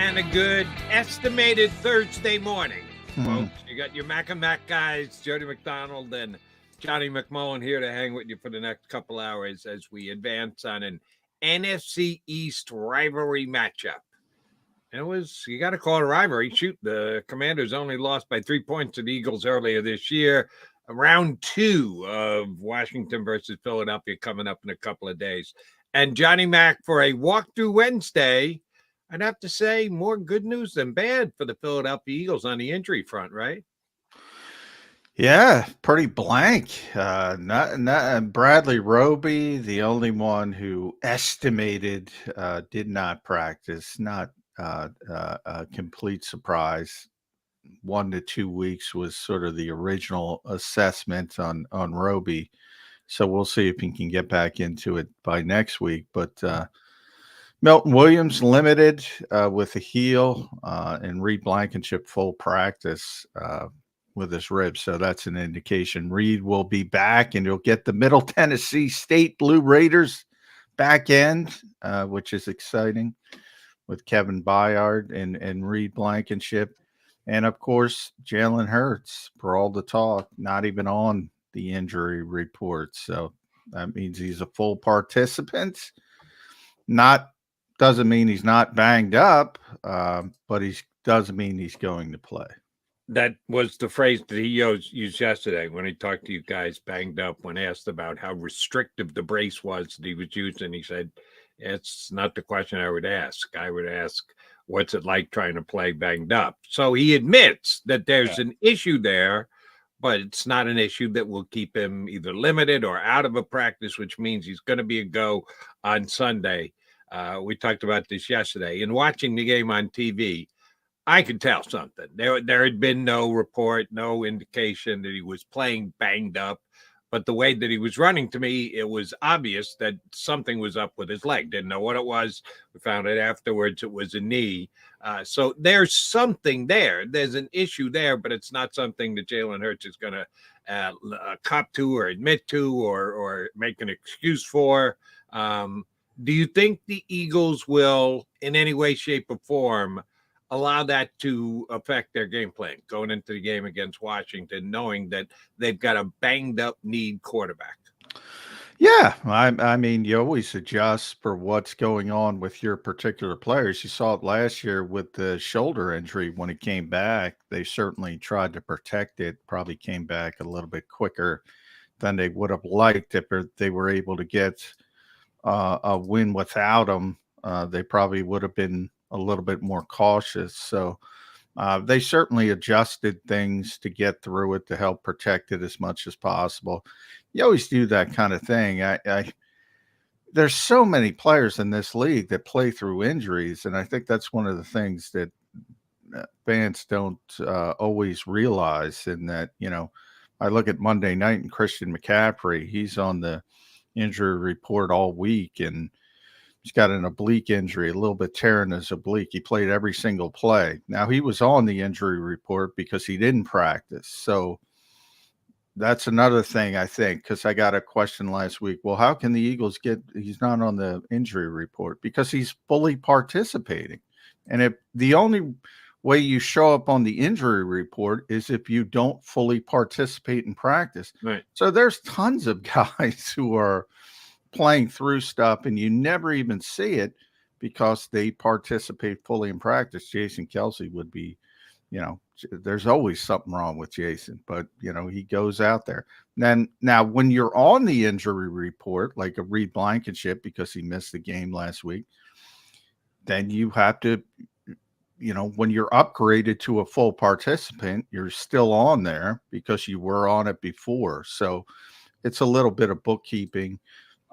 and a good estimated Thursday morning, folks. You got your Mac and Mac guys, Jody McDonald and Johnny McMullen here to hang with you for the next couple hours as we advance on an NFC East rivalry matchup. It was, you got to call it a rivalry. Shoot, the Commanders only lost by 3 points to the Eagles earlier this year. Round 2 of Washington versus Philadelphia coming up in a couple of days. And Johnny Mac for a walkthrough Wednesday. I'd have to say more good news than bad for the Philadelphia Eagles on the injury front, right? Yeah, pretty blank. Not Bradley Roby, the only one who estimated did not practice. Not a complete surprise. 1 to 2 weeks was sort of the original assessment on Roby. So we'll see if he can get back into it by next week. But Milton Williams limited with a heel and Reed Blankenship full practice with his ribs. So that's an indication Reed will be back and you'll get the Middle Tennessee State Blue Raiders back end, which is exciting with Kevin Byard and Reed Blankenship. And of course, Jalen Hurts, for all the talk, not even on the injury report. So that means he's a full participant. Doesn't mean he's not banged up, but he doesn't mean he's going to play. That was the phrase that he used yesterday when he talked to you guys banged up when asked about how restrictive the brace was that he was using. He said, it's not the question I would ask. I would ask, what's it like trying to play banged up? So he admits that there's an issue there, but it's not an issue that will keep him either limited or out of a practice, which means he's going to be a go on Sunday. We talked about this yesterday. In watching the game on TV, I could tell something. There had been no report, no indication that he was playing banged up. But the way that he was running, to me, it was obvious that something was up with his leg. Didn't know what it was. We found it afterwards. It was a knee. So there's something there. There's an issue there, but it's not something that Jalen Hurts is going to cop to or admit to or make an excuse for. Do you think the Eagles will, in any way, shape, or form, allow that to affect their game plan going into the game against Washington, knowing that they've got a banged up need quarterback? Yeah, I mean, you always adjust for what's going on with your particular players. You saw it last year with the shoulder injury when it came back. They certainly tried to protect it, probably came back a little bit quicker than they would have liked if they were able to get a win without him. They probably would have been a little bit more cautious. So they certainly adjusted things to get through it to help protect it as much as possible. You always do that kind of thing. There's so many players in this league that play through injuries, and I think that's one of the things that fans don't always realize. In that, I look at Monday night and Christian McCaffrey, he's on the injury report all week, and he's got an oblique injury, a little bit tearing his oblique. He played every single play. Now, he was on the injury report because he didn't practice. So that's another thing, I think, because I got a question last week. Well, how can the Eagles he's not on the injury report? Because he's fully participating. And if the only way you show up on the injury report is if you don't fully participate in practice. Right. So there's tons of guys who are playing through stuff and you never even see it because they participate fully in practice. Jason Kelce would be, there's always something wrong with Jason, but he goes out there. Now when you're on the injury report, like a Reed Blankenship, because he missed the game last week, then you have to, when you're upgraded to a full participant, you're still on there because you were on it before. So it's a little bit of bookkeeping.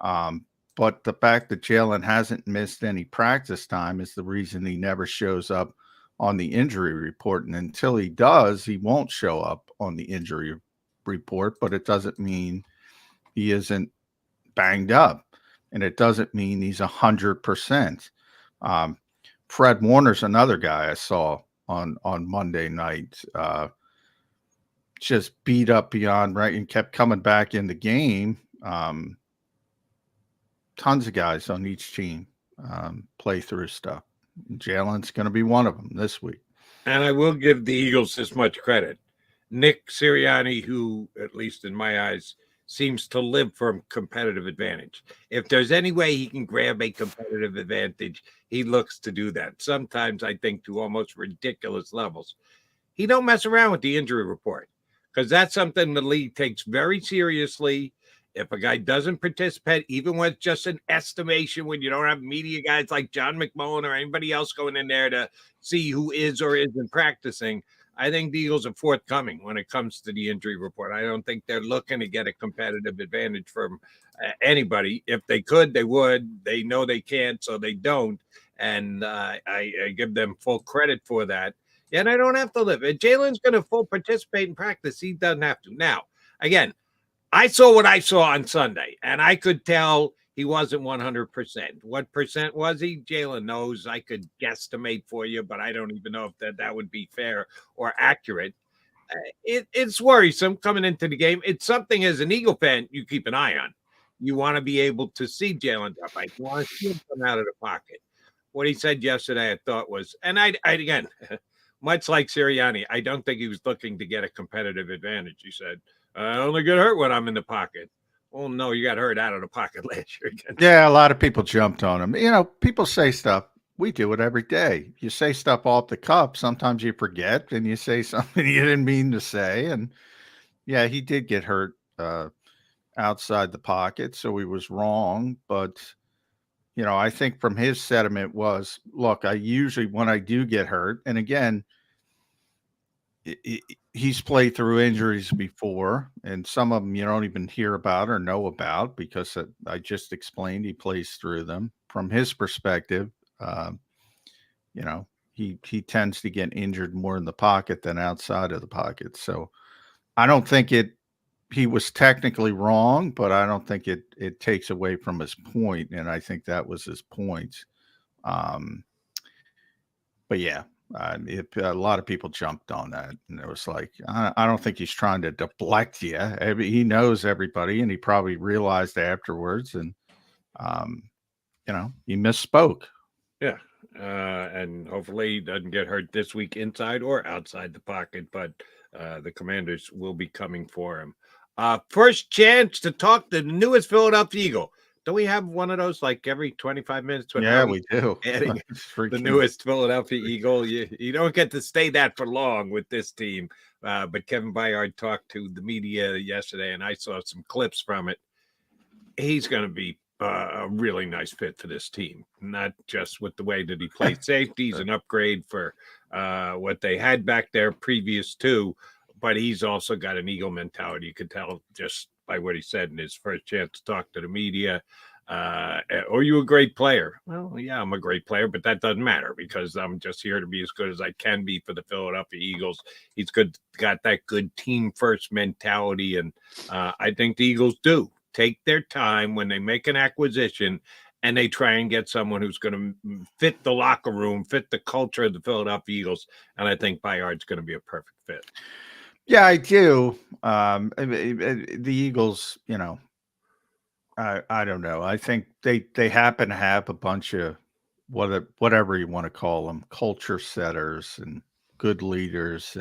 But the fact that Jalen hasn't missed any practice time is the reason he never shows up on the injury report. And until he does, he won't show up on the injury report, but it doesn't mean he isn't banged up. And it doesn't mean he's 100%. Fred Warner's another guy I saw on Monday night, just beat up beyond right and kept coming back in the game. Tons of guys on each team play through stuff. Jalen's going to be one of them this week. And I will give the Eagles this much credit. Nick Sirianni, who, at least in my eyes, seems to live from competitive advantage. If there's any way he can grab a competitive advantage, he looks to do that. Sometimes I think to almost ridiculous levels. He don't mess around with the injury report because that's something the league takes very seriously. If a guy doesn't participate, even when it's just an estimation, when you don't have media guys like John McMullen or anybody else going in there to see who is or isn't practicing, I think the Eagles are forthcoming when it comes to the injury report. I don't think they're looking to get a competitive advantage from anybody. If they could, they would. They know they can't, so they don't. And I give them full credit for that. And I don't have to live. If Jalen's going to full participate in practice, he doesn't have to. Now, again, I saw what I saw on Sunday, and I could tell he wasn't 100%. What percent was he? Jalen knows. I could guesstimate for you, but I don't even know if that would be fair or accurate. It's worrisome coming into the game. It's something as an Eagle fan you keep an eye on. You want to be able to see Jalen drop. You want to see him come out of the pocket. What he said yesterday, I thought was, and I again, much like Sirianni, I don't think he was looking to get a competitive advantage. He said, I only get hurt when I'm in the pocket. Well, no, you got hurt out of the pocket last year again. Yeah, a lot of people jumped on him. You know, people say stuff. We do it every day. You say stuff off the cuff. Sometimes you forget and you say something you didn't mean to say. And yeah, he did get hurt outside the pocket, so he was wrong. But, you know, I think from his sentiment was, look, I usually, when I do get hurt, and again, he's played through injuries before, and some of them you don't even hear about or know about because I just explained he plays through them. From his perspective, you know, he tends to get injured more in the pocket than outside of the pocket. So I don't think he was technically wrong, but I don't think it takes away from his point, and I think that was his point. But yeah, a lot of people jumped on that, and it was like, I don't think he's trying to deflect you. He knows everybody, and he probably realized afterwards, and you know, he misspoke. Yeah, and hopefully he doesn't get hurt this week inside or outside the pocket, but the Commanders will be coming for him. First chance to talk to the newest Philadelphia Eagle. Don't we have one of those like every 25 minutes? Yeah, we do. Adding the newest Philadelphia Eagle. You don't get to stay that for long with this team. But Kevin Byard talked to the media yesterday, and I saw some clips from it. He's going to be a really nice fit for this team, not just with the way that he plays safety. He's an upgrade for what they had back there previous to, but he's also got an Eagle mentality. You could tell just by what he said in his first chance to talk to the media. Are you a great player? Well, yeah, I'm a great player, but that doesn't matter because I'm just here to be as good as I can be for the Philadelphia Eagles. He's got that good team first mentality. And I think the Eagles do take their time when they make an acquisition and they try and get someone who's going to fit the locker room, fit the culture of the Philadelphia Eagles. And I think Byard's going to be a perfect fit. Yeah, I do. The Eagles, you know, I don't know. I think they happen to have a bunch of whatever you want to call them, culture setters and good leaders,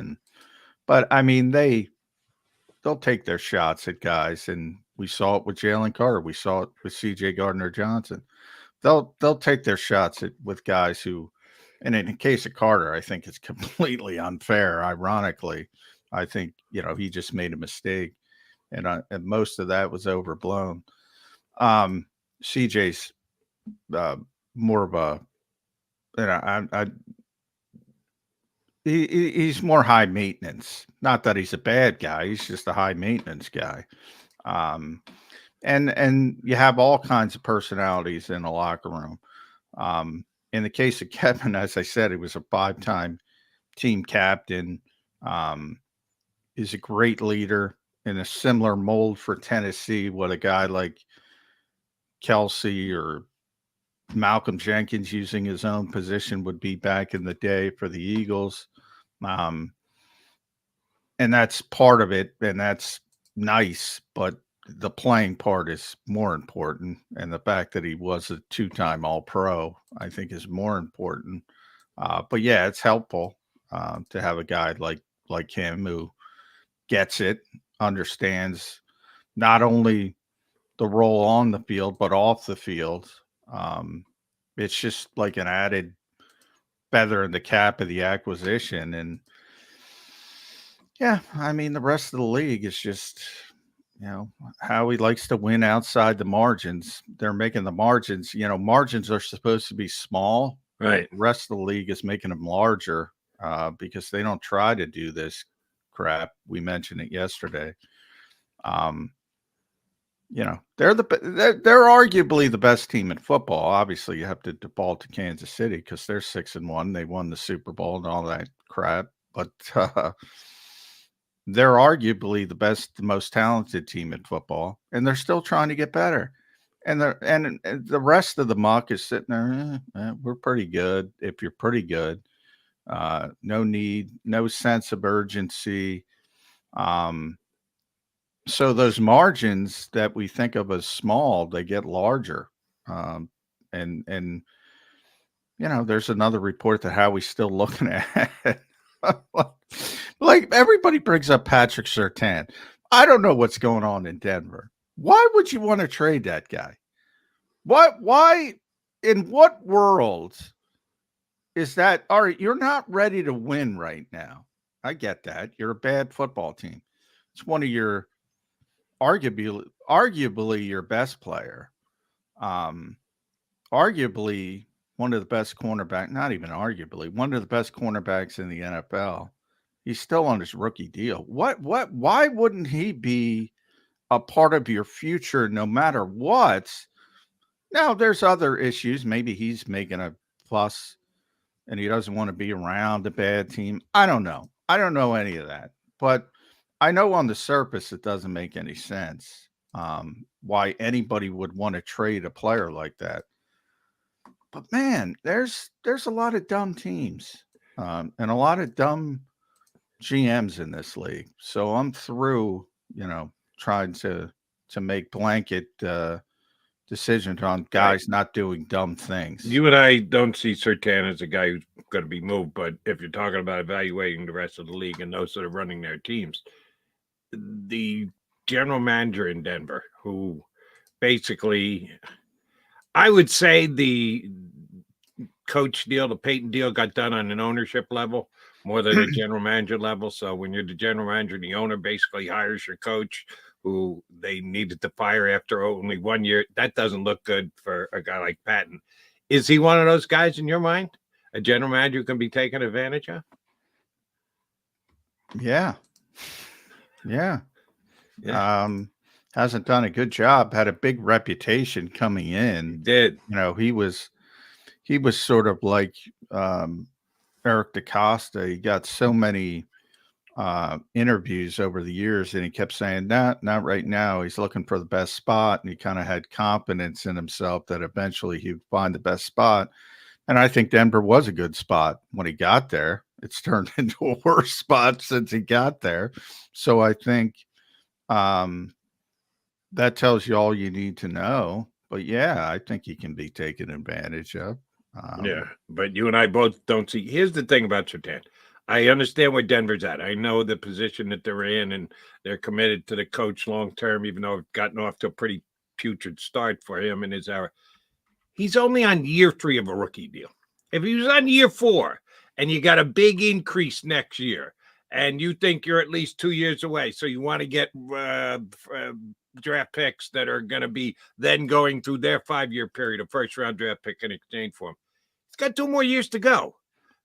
but I mean they'll take their shots at guys, and we saw it with Jalen Carter, we saw it with C.J. Gardner-Johnson. They'll take their shots with guys who, and in the case of Carter, I think it's completely unfair. Ironically, I think, you know, he just made a mistake, and most of that was overblown. CJ's more of a, you know, he's more high maintenance. Not that he's a bad guy; he's just a high maintenance guy. And you have all kinds of personalities in a locker room. In the case of Kevin, as I said, he was a 5-time team captain. He's a great leader in a similar mold for Tennessee. What a guy like Kelsey or Malcolm Jenkins using his own position would be back in the day for the Eagles. And that's part of it, and that's nice. But the playing part is more important, and the fact that he was a two-time All-Pro, I think, is more important. But yeah, it's helpful to have a guy like him who gets it, understands not only the role on the field but off the field. It's just like an added feather in the cap of the acquisition, and yeah, I mean the rest of the league is just how he likes to win outside the margins. They're making the margins. Margins are supposed to be small. Right. The rest of the league is making them larger because they don't try to do this crap. We mentioned it yesterday. They're arguably the best team in football. Obviously, you have to default to Kansas City because they're 6-1. They won the Super Bowl and all that crap. But they're arguably the most talented team in football, and they're still trying to get better. And the rest of the muck is sitting there. We're pretty good. If you're pretty good, no need, no sense of urgency. So those margins that we think of as small, they get larger. And there's another report that Howie's still looking at. Like everybody brings up Patrick Surtain. I don't know what's going on in Denver. Why would you want to trade that guy? Why in what world is that? All right, you're not ready to win right now. I get that. You're a bad football team. It's one of your arguably your best player. Arguably one of the best cornerback, not even arguably, one of the best cornerbacks in the NFL. He's still on his rookie deal. Why wouldn't he be a part of your future no matter what? Now, there's other issues. Maybe he's making a plus and he doesn't want to be around a bad team. I don't know. I don't know any of that. But I know on the surface it doesn't make any sense why anybody would want to trade a player like that. But man, there's a lot of dumb teams and a lot of dumb GMs in this league. So I'm through, trying to make blanket decisions on guys not doing dumb things. You and I don't see Surtain as a guy who's going to be moved, but if you're talking about evaluating the rest of the league and those that are running their teams, the general manager in Denver, who basically, I would say the coach deal, the Peyton deal got done on an ownership level more than a general manager level. So when you're the general manager, the owner basically hires your coach who they needed to fire after only 1 year. That doesn't look good for a guy like Patton. Is he one of those guys in your mind? A general manager who can be taken advantage of? Yeah. Hasn't done a good job. Had a big reputation coming in. He did. He was sort of like Eric DaCosta. He got so many interviews over the years, and he kept saying, not right now. He's looking for the best spot, and he kind of had confidence in himself that eventually he would find the best spot. And I think Denver was a good spot when he got there. It's turned into a worse spot since he got there. So I think that tells you all you need to know. But yeah, I think he can be taken advantage of. Yeah, but you and I both don't see. Here's the thing about Surtain. I understand where Denver's at. I know the position that they're in, and they're committed to the coach long term, even though it's gotten off to a pretty putrid start for him in his era. He's only on year 3 of a rookie deal. If he was on year 4 and you got a big increase next year and you think you're at least 2 years away, so you want to get draft picks that are going to be then going through their 5-year period, a first-round draft pick in exchange for him. He's got 2 more years to go.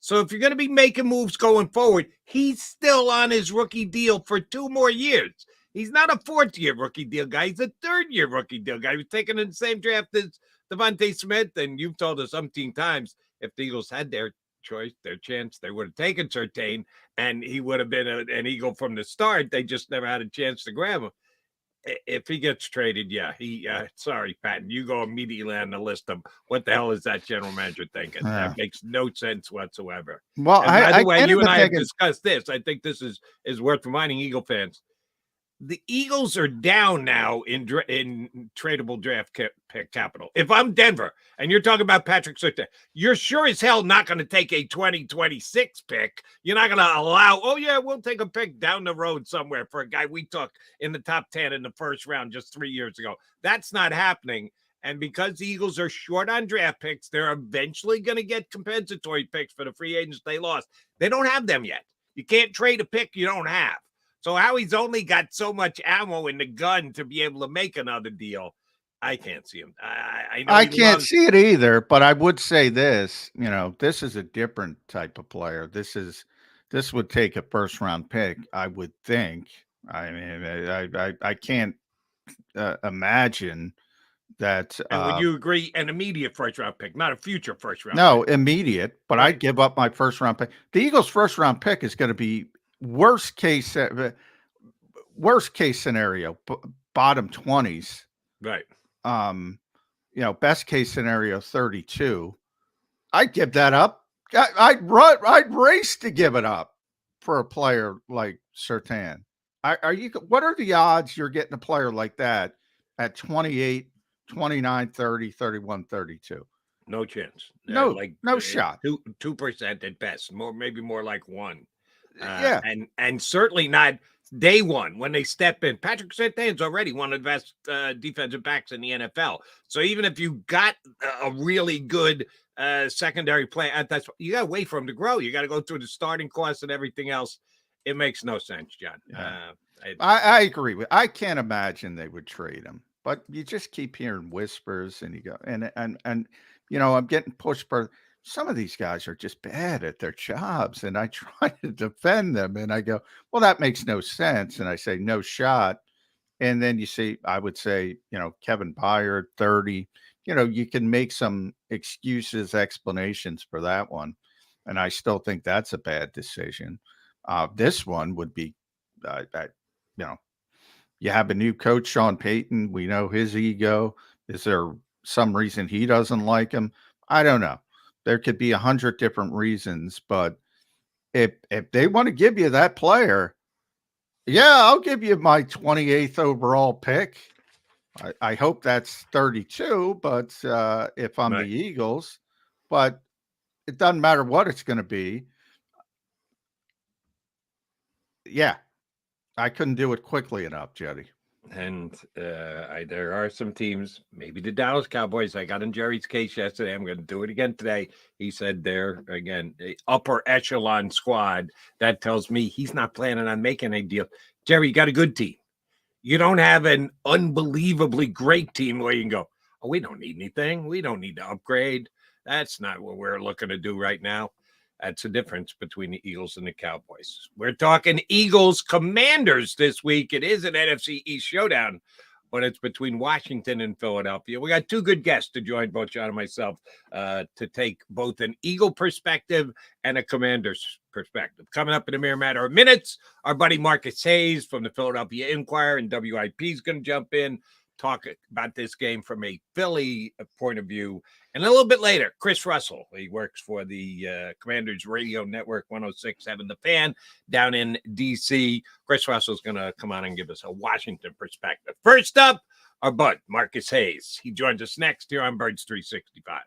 So if you're going to be making moves going forward, he's still on his rookie deal for 2 more years. He's not a 4th-year rookie deal guy. He's a 3rd-year rookie deal guy. He was taken in the same draft as Devontae Smith, and you've told us umpteen times if the Eagles had their choice, their chance, they would have taken Surtain, and he would have been an Eagle from the start. They just never had a chance to grab him. If he gets traded, sorry, Patton, you go immediately on the list of what the hell is that general manager thinking? That makes no sense whatsoever. Well, and by the way, you and I have discussed this. I think this is worth reminding Eagle fans. the Eagles are down now in tradable draft pick capital. If I'm Denver and you're talking about Patrick Surtain, you're sure as hell not going to take a 2026 pick. You're not going to allow, oh, yeah, we'll take a pick down the road somewhere for a guy we took in the top 10 in the first round just 3 years ago. That's not happening. And because the Eagles are short on draft picks, they're eventually going to get compensatory picks for the free agents they lost. They don't have them yet. You can't trade a pick you don't have. So Howie's only got so much ammo in the gun to be able to make another deal. I can't see him. I can't see it either, but I would say this, this is a different type of player. This would take a first round pick, I would think. I mean, I can't imagine that. And would you agree, an immediate first round pick, not a future first round No, pick? immediate, but I'd give up my first round pick. The Eagles' first round pick is going to be worst case scenario, bottom 20s. Right. Best case scenario 32. I'd give that up. I'd race to give it up for a player like Surtain. What are the odds you're getting a player like that at 28, 29, 30, 31, 32? No chance. No shot. 2% at best. Maybe more like 1. Yeah. And certainly not day one when they step in. Patrick Surtain's already one of the best defensive backs in the NFL. So even if you got a really good secondary play, you got to wait for him to grow. You got to go through the starting course and everything else. It makes no sense, John. Yeah. I agree with. I can't imagine they would trade him, but you just keep hearing whispers, and you go and I'm getting pushed for. Some of these guys are just bad at their jobs, and I try to defend them, and I go, well, that makes no sense. And I say, no shot. And then I would say, Kevin Byard, 30, you can make some excuses, explanations for that one. And I still think that's a bad decision. This one would be, you have a new coach, Sean Payton. We know his ego. Is there some reason he doesn't like him? I don't know. There could be 100 different reasons, but if they want to give you that player, yeah, I'll give you my 28th overall pick. I hope that's 32, but if I'm the Eagles, but it doesn't matter what it's going to be. Yeah, I couldn't do it quickly enough, Jetty. And there are some teams, maybe the Dallas Cowboys. I got in Jerry's case yesterday. I'm going to do it again today. He said they're, again, the upper echelon squad. That tells me he's not planning on making a deal. Jerry, you got a good team. You don't have an unbelievably great team where you can go, oh, we don't need anything. We don't need to upgrade. That's not what we're looking to do right now. That's the difference between the Eagles and the Cowboys. We're talking Eagles Commanders this week. It is an NFC East showdown, but it's between Washington and Philadelphia. We got two good guests to join both John and myself to take both an Eagle perspective and a Commanders perspective. Coming up in a mere matter of minutes, our buddy Marcus Hayes from the Philadelphia Inquirer and WIP is going to jump in, talk about this game from a Philly point of view. And a little bit later, Chris Russell, he works for the Commanders Radio Network 106.7 The Fan down in D.C. Chris Russell's going to come on and give us a Washington perspective. First up, our bud, Marcus Hayes. He joins us next here on Birds 365.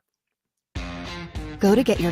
Go to get your